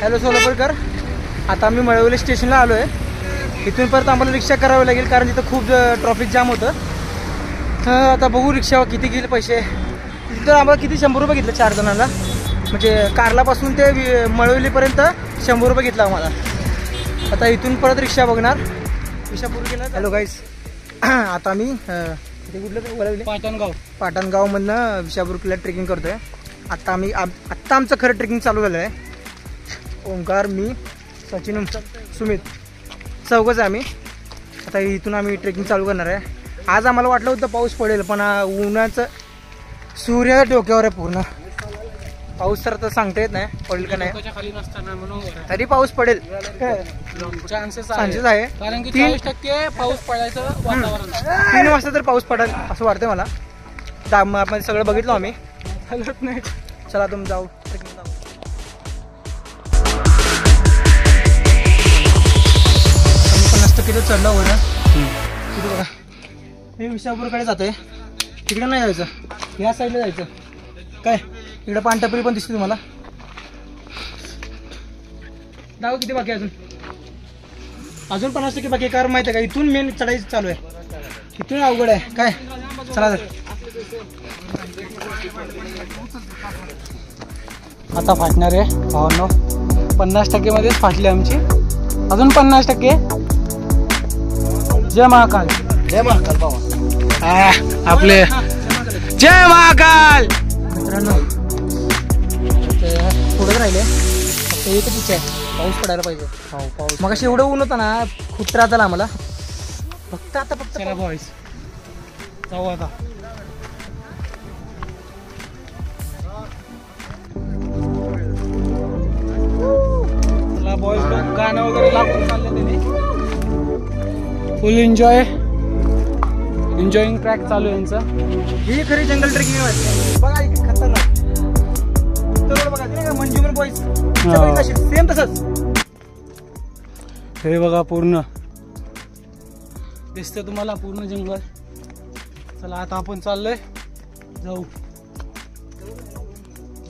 Hello Solapurkar, आता आम्ही मळवली स्टेशनला आलो आहे. इथून परत आम्हाला रिक्षा करावी लागेल कारण तिथं खूप ट्रॉफिक जाम होतं. आता बघू रिक्षा किती घेईल पैसे. तिथं आम्हाला किती 100 रुपये घेतलं 4 जणांना, म्हणजे कारलापासून ते मळवलीपर्यंत 100 रुपये घेतला आम्हाला. आता इथून परत रिक्षा बघणार. विशापूर गेला. हॅलो गाईस, आता आम्ही कुठलं पाटणगावमधनं विशापूर किल्ला ट्रेकिंग करतोय. आत्ता आमचं खरं ट्रेकिंग चालू झालं आहे. ओंकार, मी, सचिन, सुमित चौघंच आहे आम्ही. आता इथून आम्ही ट्रेकिंग चालू करणार आहे. आज आम्हाला वाटलं होतं पाऊस पडेल, पण उन्हाचं सूर्य डोक्यावर आहे पूर्ण. पाऊस तर आता सांगता येत नाही पडेल का नाही, तरी पाऊस पडेल चान्सेस आहे. कारण की 40% पाऊस पडायचं वातावरण. 3 वाजता तर पाऊस पडेल असं वाटतंय मला. आपण सगळं बघितलं आम्ही. नाही चला तुम्ही जाऊ ट्रेकिंग जाऊ. किती चढला हो ना तिथे बघा. मी विशापूरकडे जातोय. तिकडे नाही जायचं, ह्या साईडला जायचं. काय इकडे पानटपरी पण दिसते तुम्हाला. जाऊ किती बाकी अजून 50% बाकी. कारण माहिती आहे का, इथून मेन चढायचं चालू आहे. इथून अवघड आहे. काय चला तर. आता फाटणार आहे भावांनो. 50% मध्येच फाटली आमची. अजून 50%. जय महाकाल. जय महाकाल बाबा. आपले जय महाकाल. मित्रांनो पुढेच राहिले. फक्त एकच इच्छा आहे, पाऊस पडायला पाहिजे. पाऊस मग अशी एवढं ऊन होतं ना, खूप त्रास झाला आम्हाला. फक्त चला बॉईज जाऊ आता. चला बॉईज, गाणं वगैरे लागून चाललं त्यांनी. फुल एन्जॉईंग ट्रॅक चालू आहे यांचा. ही खरी जंगल ट्रेकिंग आहे बघा. खतरनाक बघा. ते का मंजुमर बॉईज सेम तसंच. हे बघा पूर्ण दिसतं तुम्हाला पूर्ण जंगल. चला आता आपण चाललोय.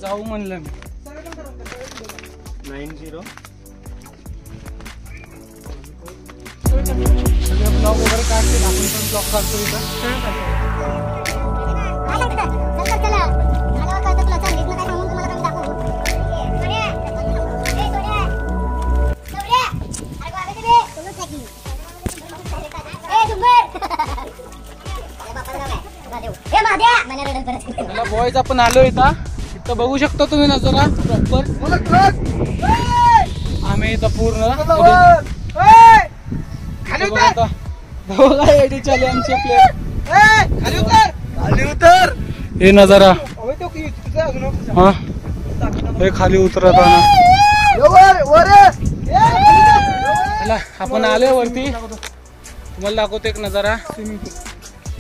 जाऊ म्हणलं मी. 90 सगळे ब्लॉग वगैरे काढतील. आपण पण ब्लॉग काढतो इथं. बॉयज आपण आलो इथं बघू शकतो तुम्ही नजरा प्रॉपर. आम्ही इथं पूर्ण चालू आमचे हे नजारा. हा हे खाली उतरताना आपण आलोय वरती. तुम्हाला दाखवतो एक नजारा.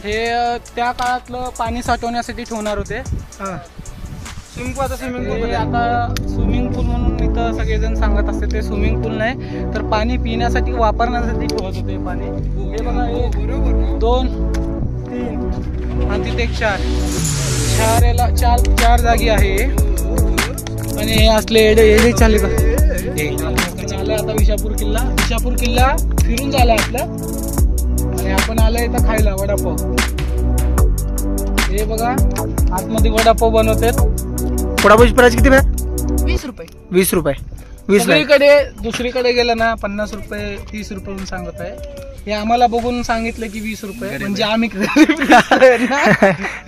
हे त्या काळातलं पाणी साठवण्यासाठी ठेवणार होते. स्विमिंग पूल. आता स्विमिंग पूल म्हणून इथं सगळेजण सांगत असते. ते स्विमिंग पूल नाही तर पाणी पिण्यासाठी वापरण्यासाठी ठेवत होते पाणी. हे बघा, 2, 3 आणि तिथे 4 याला 4 जागी आहे. आणि हे असले एडे चालले का. चालय आता विशापूर किल्ला फिरून झाला आपला. आणि आपण आलोय इथं खायला वडापाव. हे बघा आतमध्ये वडापाव बनवतात. वडापावची प्राइस किती? 20 रुपये. 20 रुपये. दुसरीकडे गेलं ना 50 रुपये 30 रुपये म्हणून सांगत आहे. हे आम्हाला बघून सांगितलं की 20 रुपये. म्हणजे आम्ही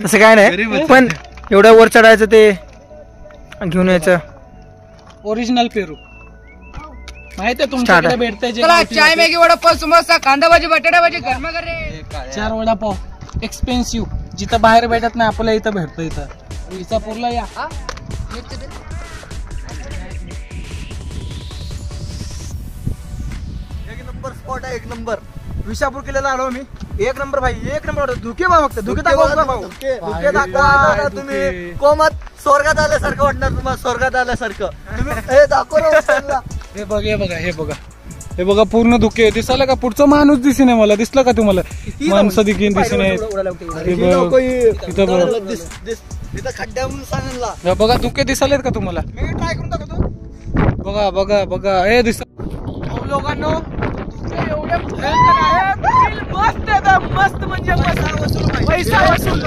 तसं काय नाही, पण एवढं वर चढायचं ते घेऊन यायचं. ओरिजिनल पेरू माहित आहे तुमच्याकडे भेटतंय. चाय मॅगी वडापाव समोसा कांदा भाजी बटाटा भाजी गरमागरे. 4 वडापाव एक्सपेन्सिव्ह. जिथं बाहेर भेटत नाही आपल्याला इथं भेटतं. इथं विसापूरला या. एक नंबर स्पॉट आहे. एक नंबर विशापूर किल्ल्याला आलो मी. एक नंबर भाई, एक नंबर. धुके बा फक्त धुके दाखवा तुम्ही. कोमत स्वर्गात आल्यासारखं वाटणार तुम्हाला. स्वर्गात आल्यासारखं हे दाखव. हे बघा पूर्ण धुके दिसायला का. पुढचं माणूस दिसे नाही मला. दिसलं का तुम्हाला? माणसं दिसे नाही. बघा धुके दिसायलेत का तुम्हाला? मी ट्राय करून दाखवतो. बघा बघा बघा हे दिसत लोकांनो एवढे भयंकर आहेत. मस्त एकदम मस्त म्हणजे पैसा वसूल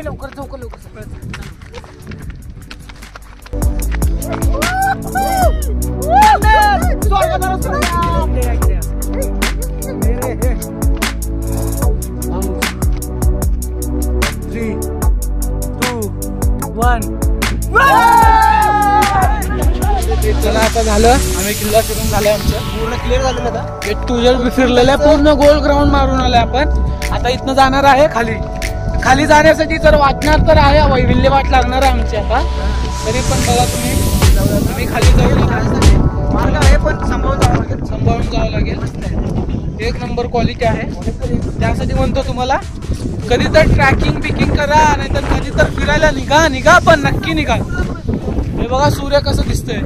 लवकर लवकर लवकर चला आता झालं आम्ही किल्ला फिरून झालाय आमचं पूर्ण क्लिअर झालेलं आता. गेट टू जेड फिरलेलं आहे पूर्ण गोल ग्राउंड मारून आलोय आपण. आता इथनं जाणार आहे खाली. खाली जाण्यासाठी जर वाटणार तर आहे विल्हेवाट लागणार आहे आमची आता. तरी पण बघा तुम्ही खाली जाऊ मार्ग आहे पण सांभाळून जावं लागेल. एक नंबर क्वालिटी आहे. त्यासाठी म्हणतो तुम्हाला कधी तर ट्रॅकिंग बिकिंग करा नाहीतर कधी तर फिरायला निघा पण नक्की निघा. हे बघा सूर्य कसं दिसतंय.